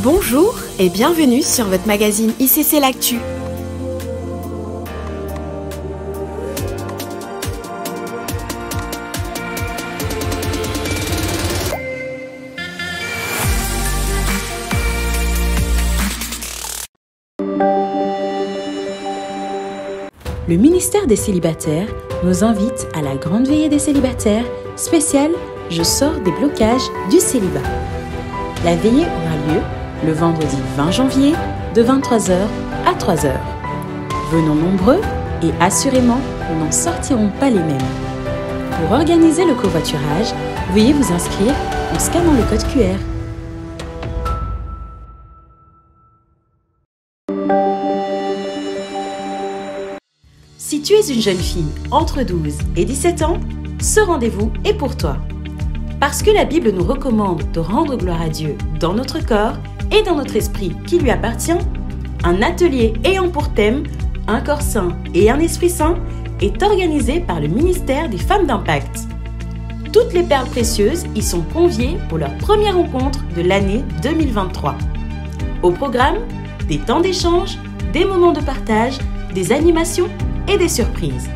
Bonjour et bienvenue sur votre magazine ICC L'Actu. Le ministère des célibataires nous invite à la grande veillée des célibataires spéciale « Je sors des blocages du célibat ». La veillée aura lieu le vendredi 20 janvier de 23h à 3h. Venons nombreux et assurément, nous n'en sortirons pas les mêmes. Pour organiser le covoiturage, veuillez vous inscrire en scannant le code QR. Si tu es une jeune fille entre 12 et 17 ans, ce rendez-vous est pour toi. Parce que la Bible nous recommande de rendre gloire à Dieu dans notre corps et dans notre esprit qui lui appartient, un atelier ayant pour thème « Un corps sain et un esprit sain » est organisé par le ministère des Femmes d'Impact. Toutes les perles précieuses y sont conviées pour leur première rencontre de l'année 2023. Au programme, des temps d'échange, des moments de partage, des animations et des surprises.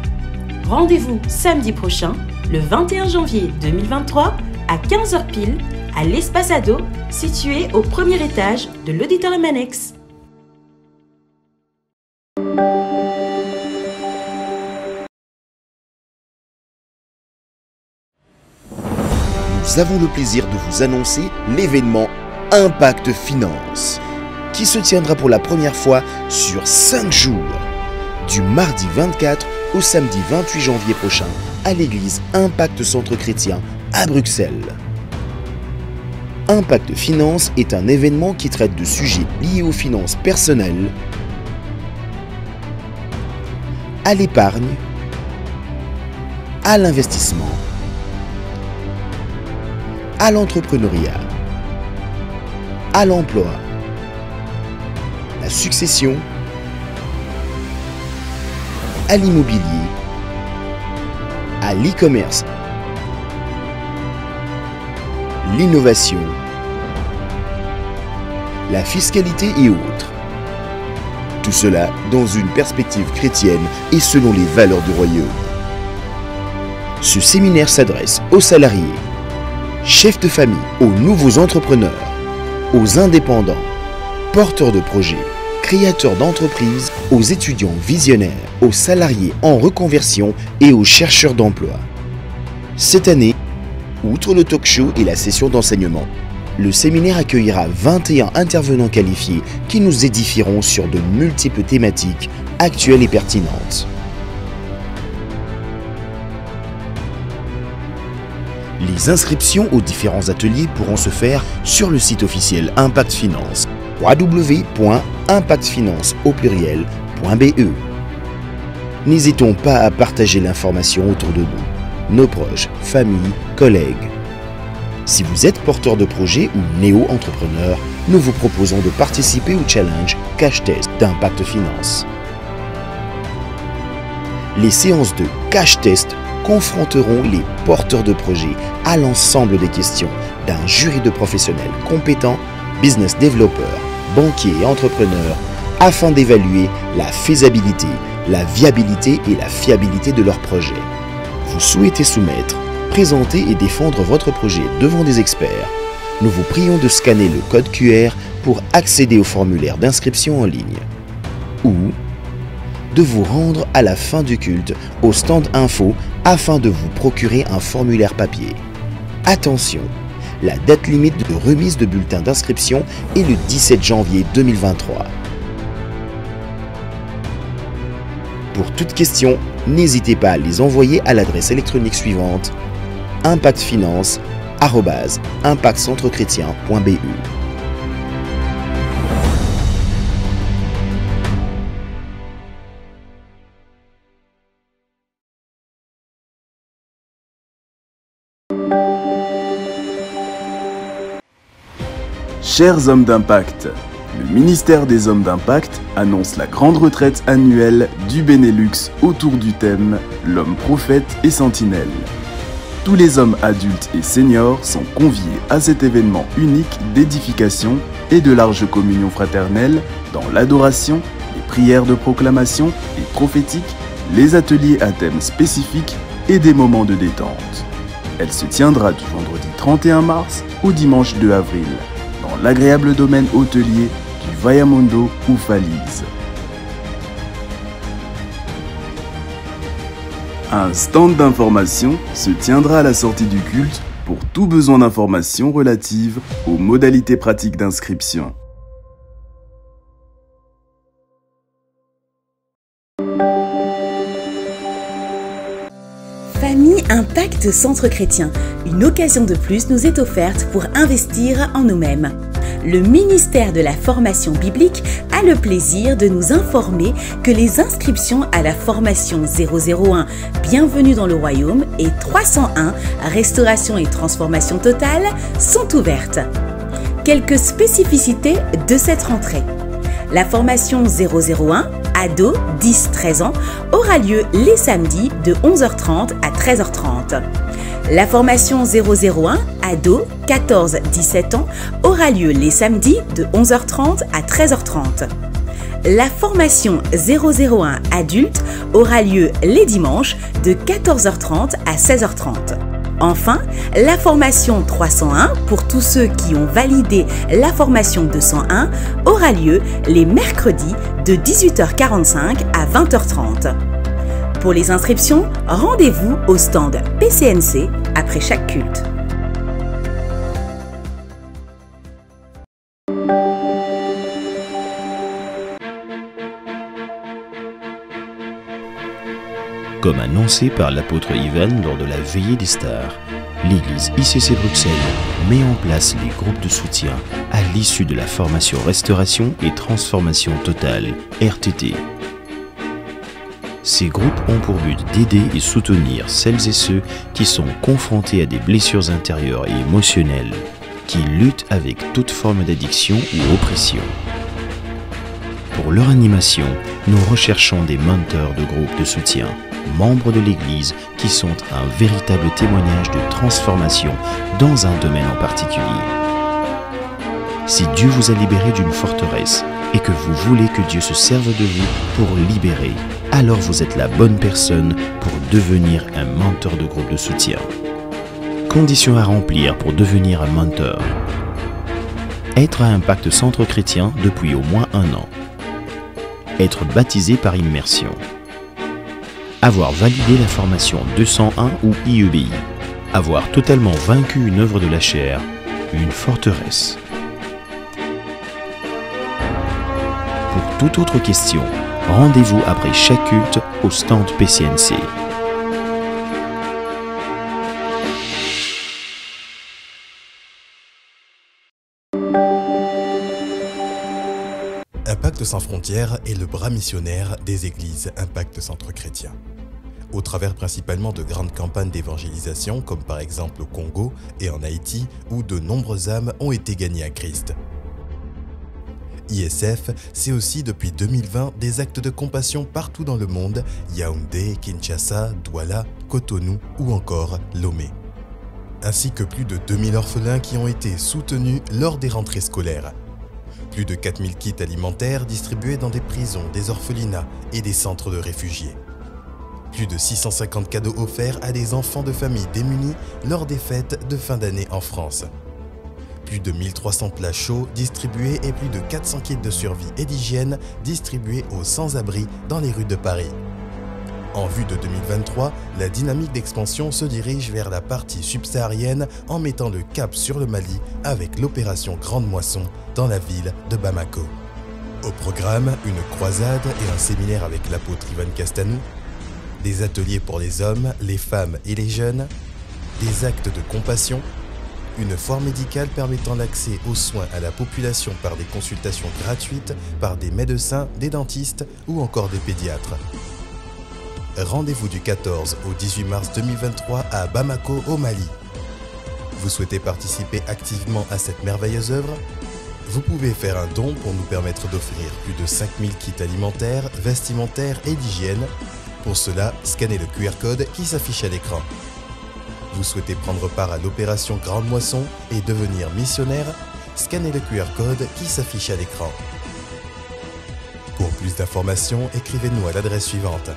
Rendez-vous samedi prochain, le 21 janvier 2023, à 15h pile, à l'Espace Ado, situé au premier étage de l'auditorium annexe. Nous avons le plaisir de vous annoncer l'événement Impact Finance, qui se tiendra pour la première fois sur 5 jours, du mardi 24 au samedi 28 janvier prochain, à l'église Impact Centre Chrétien à Bruxelles. Impact Finance est un événement qui traite de sujets liés aux finances personnelles, à l'épargne, à l'investissement, à l'entrepreneuriat, à l'emploi, la succession, à l'immobilier, à l'e-commerce, l'innovation, la fiscalité et autres. Tout cela dans une perspective chrétienne et selon les valeurs du royaume. Ce séminaire s'adresse aux salariés, chefs de famille, aux nouveaux entrepreneurs, aux indépendants, porteurs de projets, créateurs d'entreprises, aux étudiants visionnaires, aux salariés en reconversion et aux chercheurs d'emploi. Cette année, outre le talk-show et la session d'enseignement, le séminaire accueillera 21 intervenants qualifiés qui nous édifieront sur de multiples thématiques actuelles et pertinentes. Les inscriptions aux différents ateliers pourront se faire sur le site officiel Impact Finance, www.impactfinance.be. N'hésitons pas à partager l'information autour de nous, nos proches, familles, collègues. Si vous êtes porteur de projet ou néo-entrepreneur, nous vous proposons de participer au challenge Cash Test d'Impact Finance. Les séances de Cash Test confronteront les porteurs de projets à l'ensemble des questions d'un jury de professionnels compétents, business développeurs, banquiers et entrepreneurs, afin d'évaluer la faisabilité, la viabilité et la fiabilité de leur projet. Vous souhaitez soumettre, présenter et défendre votre projet devant des experts? Nous vous prions de scanner le code QR pour accéder au formulaire d'inscription en ligne. Ou de vous rendre à la fin du culte au stand info afin de vous procurer un formulaire papier. Attention, la date limite de remise de bulletins d'inscription est le 17 janvier 2023. Pour toute question, n'hésitez pas à les envoyer à l'adresse électronique suivante: impactfinance@impactcentrechrétien.be. Chers hommes d'impact, le ministère des hommes d'impact annonce la grande retraite annuelle du Benelux autour du thème « L'homme prophète et sentinelle ». Tous les hommes adultes et seniors sont conviés à cet événement unique d'édification et de large communion fraternelle dans l'adoration, les prières de proclamation et prophétiques, les ateliers à thèmes spécifiques et des moments de détente. Elle se tiendra du vendredi 31 mars au dimanche 2 avril dans l'agréable domaine hôtelier du Vallamundo ou Falise. Un stand d'information se tiendra à la sortie du culte pour tout besoin d'informations relatives aux modalités pratiques d'inscription. Famille Impact Centre Chrétien, une occasion de plus nous est offerte pour investir en nous-mêmes. Le ministère de la formation biblique a le plaisir de nous informer que les inscriptions à la formation 001 Bienvenue dans le Royaume et 301 Restauration et Transformation Totale sont ouvertes. Quelques spécificités de cette rentrée. La formation 001 Ado 10-13 ans aura lieu les samedis de 11h30 à 13h30. La formation 001 Ado 14-17 ans aura lieu les samedis de 11h30 à 13h30. La formation 001 Adulte aura lieu les dimanches de 14h30 à 16h30. Enfin, la formation 301 pour tous ceux qui ont validé la formation 201 aura lieu les mercredis de 18h45 à 20h30. Pour les inscriptions, rendez-vous au stand PCNC après chaque culte. Comme annoncé par l'apôtre Ivan lors de la veillée des stars, l'église ICC Bruxelles met en place les groupes de soutien à l'issue de la formation Restauration et Transformation Totale, RTT. Ces groupes ont pour but d'aider et soutenir celles et ceux qui sont confrontés à des blessures intérieures et émotionnelles, qui luttent avec toute forme d'addiction ou oppression. Pour leur animation, nous recherchons des mentors de groupes de soutien, membres de l'Église qui sont un véritable témoignage de transformation dans un domaine en particulier. Si Dieu vous a libéré d'une forteresse et que vous voulez que Dieu se serve de vous pour libérer, alors vous êtes la bonne personne pour devenir un mentor de groupe de soutien. Conditions à remplir pour devenir un mentor. Être à Impact Centre Chrétien depuis au moins 1 an. Être baptisé par immersion. Avoir validé la formation 201 ou IEBI. Avoir totalement vaincu une œuvre de la chair, une forteresse. Pour toute autre question, rendez-vous après chaque culte au stand PCNC. Impact Sans Frontières est le bras missionnaire des églises Impact Centre Chrétien. Au travers principalement de grandes campagnes d'évangélisation, comme par exemple au Congo et en Haïti, où de nombreuses âmes ont été gagnées à Christ. ISF, c'est aussi depuis 2020 des actes de compassion partout dans le monde, Yaoundé, Kinshasa, Douala, Cotonou ou encore Lomé. Ainsi que plus de 2000 orphelins qui ont été soutenus lors des rentrées scolaires. Plus de 4000 kits alimentaires distribués dans des prisons, des orphelinats et des centres de réfugiés. Plus de 650 cadeaux offerts à des enfants de familles démunies lors des fêtes de fin d'année en France. Plus de 1300 plats chauds distribués et plus de 400 kits de survie et d'hygiène distribués aux sans-abri dans les rues de Paris. En vue de 2023, la dynamique d'expansion se dirige vers la partie subsaharienne en mettant le cap sur le Mali avec l'opération Grande Moisson dans la ville de Bamako. Au programme, une croisade et un séminaire avec l'apôtre Ivan Castanou, des ateliers pour les hommes, les femmes et les jeunes, des actes de compassion, une foire médicale permettant l'accès aux soins à la population par des consultations gratuites par des médecins, des dentistes ou encore des pédiatres. Rendez-vous du 14 au 18 mars 2023 à Bamako, au Mali. Vous souhaitez participer activement à cette merveilleuse œuvre? Vous pouvez faire un don pour nous permettre d'offrir plus de 5000 kits alimentaires, vestimentaires et d'hygiène. Pour cela, scannez le QR code qui s'affiche à l'écran. Vous souhaitez prendre part à l'opération Grande Moisson et devenir missionnaire? Scannez le QR code qui s'affiche à l'écran. Pour plus d'informations, écrivez-nous à l'adresse suivante: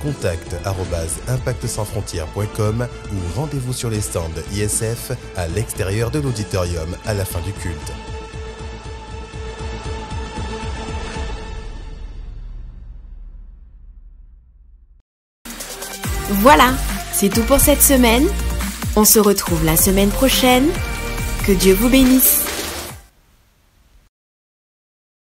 contact@impactsansfrontières.com ou rendez-vous sur les stands ISF à l'extérieur de l'auditorium à la fin du culte. Voilà, c'est tout pour cette semaine. On se retrouve la semaine prochaine. Que Dieu vous bénisse.